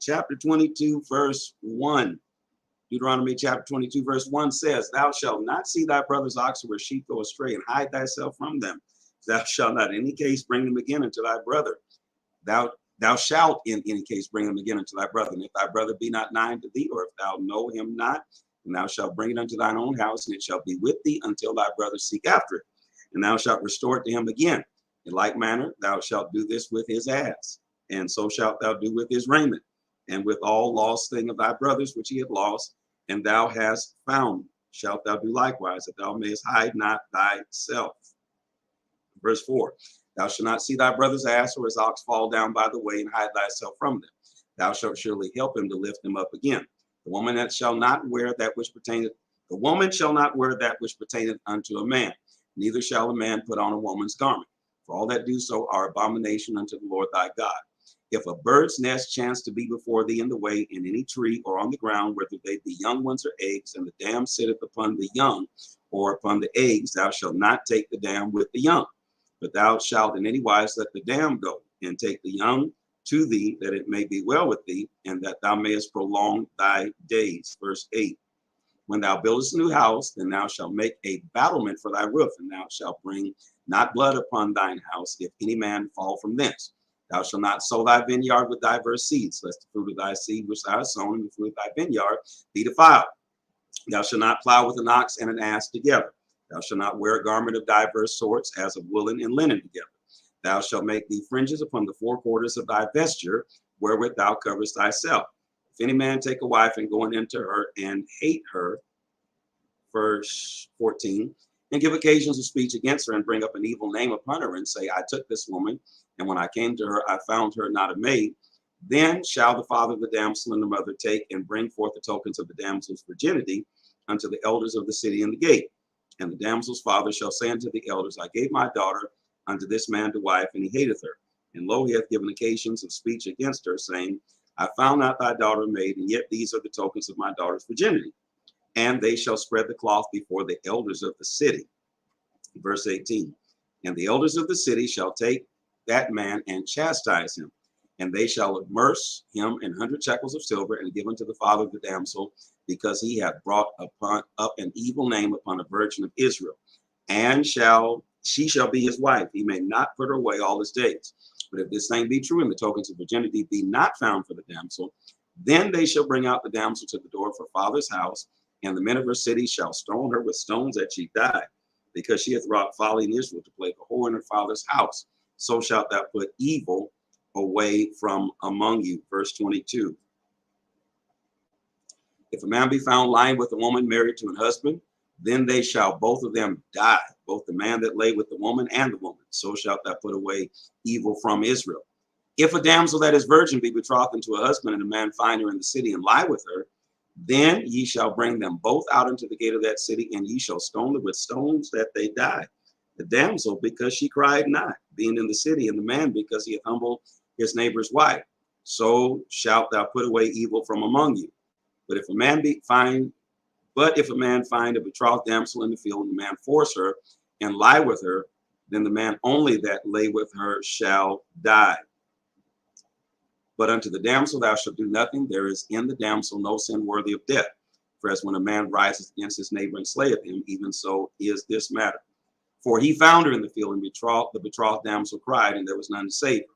Chapter 22, verse 1. Deuteronomy chapter 22, verse 1 says, Thou shalt not see thy brother's ox or sheep go astray, and hide thyself from them. Thou shalt not in any case bring them again unto thy brother. Thou shalt in any case bring them again unto thy brother. And if thy brother be not nigh to thee, or if thou know him not, then thou shalt bring it unto thine own house, and it shall be with thee until thy brother seek after it. And thou shalt restore it to him again. In like manner, thou shalt do this with his ass, and so shalt thou do with his raiment, and with all lost thing of thy brothers which he had lost, and thou hast found, shalt thou do likewise, that thou mayest hide not thyself. Verse 4, Thou shalt not see thy brother's ass or his ox fall down by the way, and hide thyself from them. Thou shalt surely help him to lift him up again. The woman shall not wear that which pertaineth unto a man, neither shall a man put on a woman's garment. For all that do so are abomination unto the Lord thy God. If a bird's nest chance to be before thee in the way, in any tree or on the ground, whether they be young ones or eggs, and the dam sitteth upon the young or upon the eggs, thou shalt not take the dam with the young. But thou shalt in any wise let the dam go, and take the young to thee, that it may be well with thee, and that thou mayest prolong thy days. Verse 8. When thou buildest a new house, then thou shalt make a battlement for thy roof, and thou shalt bring not blood upon thine house, if any man fall from thence. Thou shalt not sow thy vineyard with diverse seeds, lest the fruit of thy seed which thou hast sown, and the fruit of thy vineyard, be defiled. Thou shalt not plow with an ox and an ass together. Thou shalt not wear a garment of diverse sorts, as of woolen and linen together. Thou shalt make thee fringes upon the four quarters of thy vesture, wherewith thou coverest thyself. If any man take a wife and go into her and hate her, verse 14, and give occasions of speech against her, and bring up an evil name upon her, and say, I took this woman, and when I came to her, I found her not a maid, then shall the father of the damsel and the mother take and bring forth the tokens of the damsel's virginity unto the elders of the city in the gate. And the damsel's father shall say unto the elders, I gave my daughter unto this man to wife, and he hateth her. And lo, he hath given occasions of speech against her, saying, I found not thy daughter maid, and yet these are the tokens of my daughter's virginity. And they shall spread the cloth before the elders of the city. Verse 18, and the elders of the city shall take that man and chastise him, and they shall immerse him in 100 shekels of silver, and give unto the father of the damsel, because he hath brought up an evil name upon a virgin of Israel. And she shall be his wife. He may not put her away all his days. But if this thing be true, and the tokens of virginity be not found for the damsel, then they shall bring out the damsel to the door of her father's house, and the men of her city shall stone her with stones that she die, because she hath wrought folly in Israel to play the whore in her father's house. So shalt thou put evil away from among you. Verse 22. If a man be found lying with a woman married to an husband, then they shall both of them die, both the man that lay with the woman and the woman. So shalt thou put away evil from Israel. If a damsel that is virgin be betrothed unto a husband, and a man find her in the city and lie with her, then ye shall bring them both out into the gate of that city, and ye shall stone them with stones that they die. The damsel, because she cried not, being in the city, and the man, because he hath humbled his neighbor's wife. So shalt thou put away evil from among you. But if a man find a betrothed damsel in the field, and the man force her and lie with her, then the man only that lay with her shall die. But unto the damsel thou shalt do nothing. There is in the damsel no sin worthy of death. For as when a man rises against his neighbor and slayeth him, even so is this matter. For he found her in the field, and the betrothed damsel cried, and there was none to save her.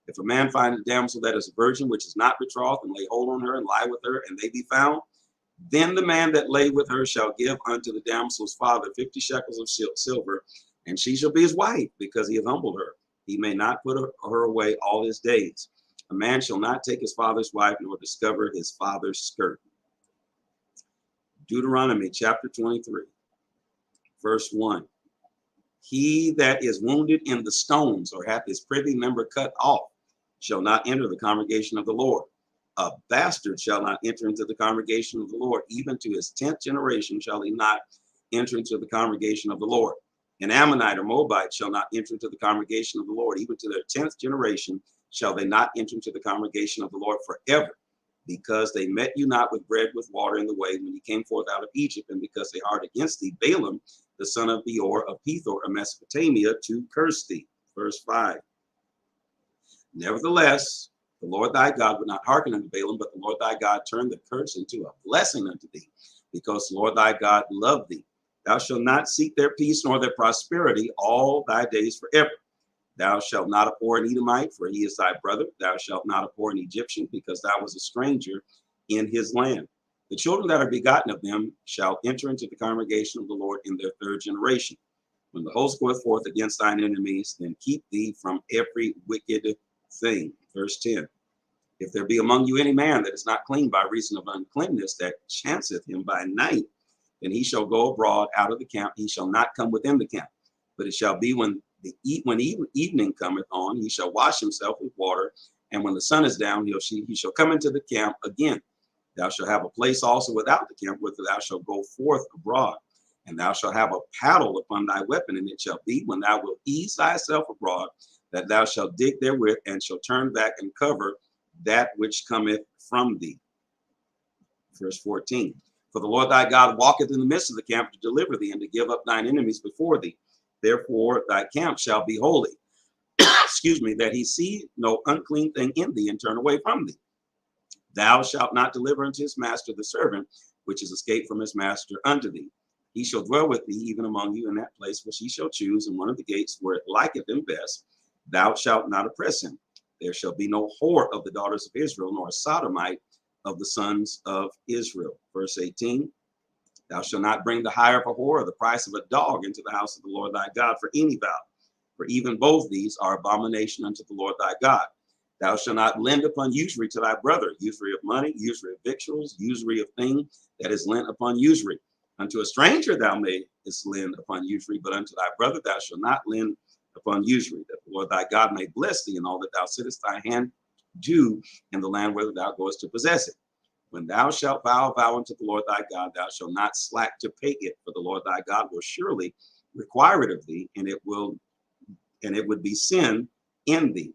If a man find a damsel that is a virgin, which is not betrothed, and lay hold on her and lie with her, and they be found, then the man that lay with her shall give unto the damsel's father 50 shekels of silver, and she shall be his wife, because he hath humbled her. He may not put her away all his days. A man shall not take his father's wife, nor discover his father's skirt. Deuteronomy chapter 23, verse 1. He that is wounded in the stones, or hath his privy member cut off, shall not enter the congregation of the Lord. A bastard shall not enter into the congregation of the Lord. Even to his 10th generation shall he not enter into the congregation of the Lord. An Ammonite or Moabite shall not enter into the congregation of the Lord. Even to their 10th generation shall they not enter into the congregation of the Lord forever, because they met you not with bread with water in the way when you came forth out of Egypt, and because they hardened against thee Balaam, the son of Beor of Pethor of Mesopotamia, to curse thee. Verse 5. Nevertheless, The Lord thy God would not hearken unto Balaam, but the Lord thy God turned the curse into a blessing unto thee, because the Lord thy God loved thee. Thou shalt not seek their peace nor their prosperity all thy days forever. Thou shalt not abhor an Edomite, for he is thy brother. Thou shalt not abhor an Egyptian, because thou wast a stranger in his land. The children that are begotten of them shall enter into the congregation of the Lord in their third generation. When the host goeth forth against thine enemies, then keep thee from every wicked thing. Verse 10. If there be among you any man that is not clean by reason of uncleanness, that chanceth him by night, then he shall go abroad out of the camp. He shall not come within the camp. But it shall be when evening cometh on, he shall wash himself with water, and when the sun is down, he shall come into the camp again. Thou shalt have a place also without the camp, whither thou shalt go forth abroad. And thou shalt have a paddle upon thy weapon, and it shall be when thou wilt ease thyself abroad, that thou shalt dig therewith, and shalt turn back and cover that which cometh from thee. Verse 14. For the Lord thy God walketh in the midst of the camp to deliver thee, and to give up thine enemies before thee. Therefore thy camp shall be holy. Excuse me, that he see no unclean thing in thee, and turn away from thee. Thou shalt not deliver unto his master the servant which is escaped from his master unto thee. He shall dwell with thee even among you in that place which he shall choose, in one of the gates where it liketh him best. Thou shalt not oppress him. There shall be no whore of the daughters of Israel, nor a sodomite of the sons of Israel. Verse 18. Thou shalt not bring the hire of a whore or the price of a dog into the house of the Lord thy God for any vow. For even both these are abomination unto the Lord thy God. Thou shalt not lend upon usury to thy brother, usury of money, usury of victuals, usury of thing that is lent upon usury. Unto a stranger thou mayest lend upon usury, but unto thy brother thou shalt not lend upon usury, that the Lord thy God may bless thee in all that thou sittest thy hand do in the land whether thou goest to possess it. When thou shalt vow a vow unto the Lord thy God, thou shalt not slack to pay it, for the Lord thy God will surely require it of thee, and it would be sin in thee.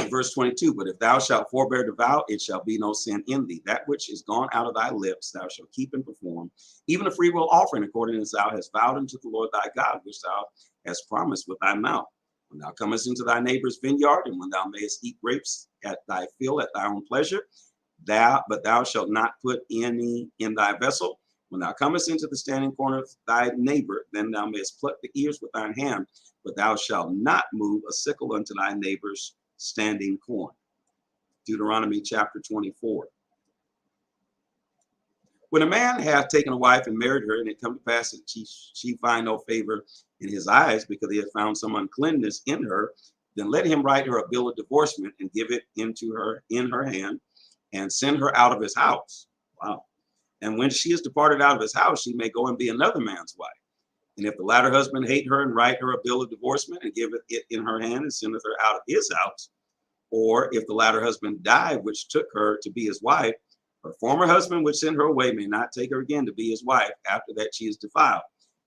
Verse 22, but if thou shalt forbear to vow, it shall be no sin in thee. That which is gone out of thy lips thou shalt keep and perform, even a freewill offering, according as thou hast vowed unto the Lord thy God, which thou hast promised with thy mouth. When thou comest into thy neighbor's vineyard, and when thou mayest eat grapes at thy field at thy own pleasure, but thou shalt not put any in thy vessel. When thou comest into the standing corner of thy neighbor, then thou mayest pluck the ears with thine hand, but thou shalt not move a sickle unto thy neighbor's standing corn. Deuteronomy chapter 24. When a man hath taken a wife and married her, and it come to pass that she find no favor in his eyes, because he hath found some uncleanness in her, then let him write her a bill of divorcement, and give it into her in her hand, and send her out of his house. Wow. And when she is departed out of his house, she may go and be another man's wife. And if the latter husband hate her and write her a bill of divorcement, and give it in her hand, and sendeth her out of his house, or if the latter husband die, which took her to be his wife, her former husband which sent her away may not take her again to be his wife after that she is defiled,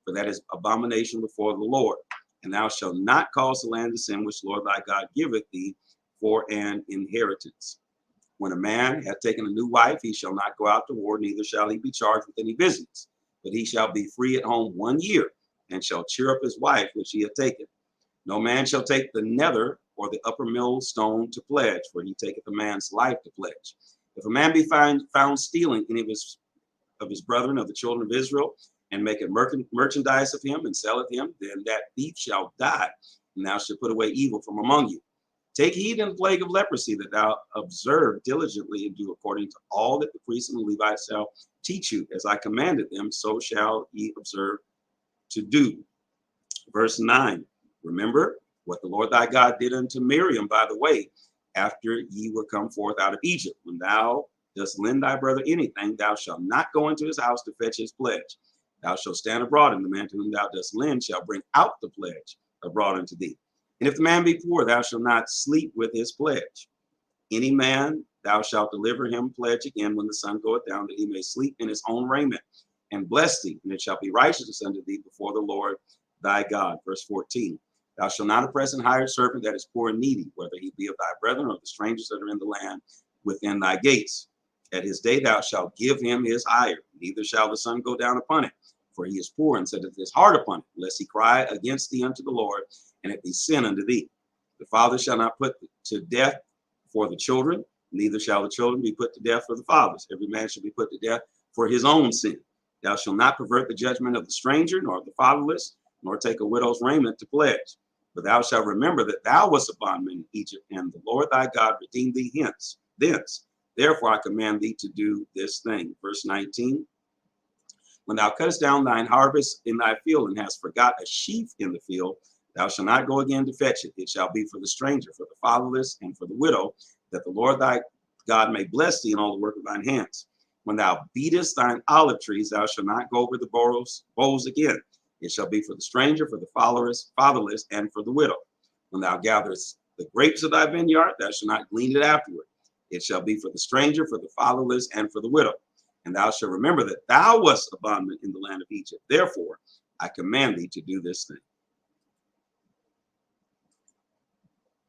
for that is abomination before the Lord. And thou shalt not cause the land to sin, which the Lord thy God giveth thee for an inheritance. When a man hath taken a new wife, he shall not go out to war, neither shall he be charged with any business, but he shall be free at home 1 year, and shall cheer up his wife which he hath taken. No man shall take the nether or the upper millstone to pledge, for he taketh a man's life to pledge. If a man be found stealing any of his brethren of the children of Israel, and make a merchandise of him, and sell it him, then that thief shall die, and thou shalt put away evil from among you. Take heed in the plague of leprosy, that thou observe diligently and do according to all that the priests and the Levites shall teach you. As I commanded them, so shall ye observe to do. Verse 9, remember what the Lord thy God did unto Miriam by the way, after ye were come forth out of Egypt. When thou dost lend thy brother anything, thou shalt not go into his house to fetch his pledge. Thou shalt stand abroad, and the man to whom thou dost lend shall bring out the pledge abroad unto thee. And if the man be poor, thou shalt not sleep with his pledge. Any man thou shalt deliver him pledge again when the sun goeth down, that he may sleep in his own raiment, and bless thee, and it shall be righteousness unto thee before the Lord thy God. Verse 14. Thou shalt not oppress an hired servant that is poor and needy, whether he be of thy brethren or the strangers that are in the land within thy gates. At his day thou shalt give him his hire, neither shall the sun go down upon it, for he is poor, and setteth his heart upon it, lest he cry against thee unto the Lord, and it be sin unto thee. The father shall not put to death for the children, neither shall the children be put to death for the fathers. Every man shall be put to death for his own sin. Thou shalt not pervert the judgment of the stranger, nor of the fatherless, nor take a widow's raiment to pledge. But thou shalt remember that thou wast a bondman in Egypt, and the Lord thy God redeemed thee thence. Therefore I command thee to do this thing. Verse 19. When thou cuttest down thine harvest in thy field, and hast forgot a sheaf in the field, thou shalt not go again to fetch it. It shall be for the stranger, for the fatherless, and for the widow, that the Lord thy God may bless thee in all the work of thine hands. When thou beatest thine olive trees, thou shalt not go over the boughs again. It shall be for the stranger, for the fatherless, and for the widow. When thou gatherest the grapes of thy vineyard, thou shalt not glean it afterward. It shall be for the stranger, for the fatherless, and for the widow. And thou shalt remember that thou wast a bondman in the land of Egypt. Therefore, I command thee to do this thing.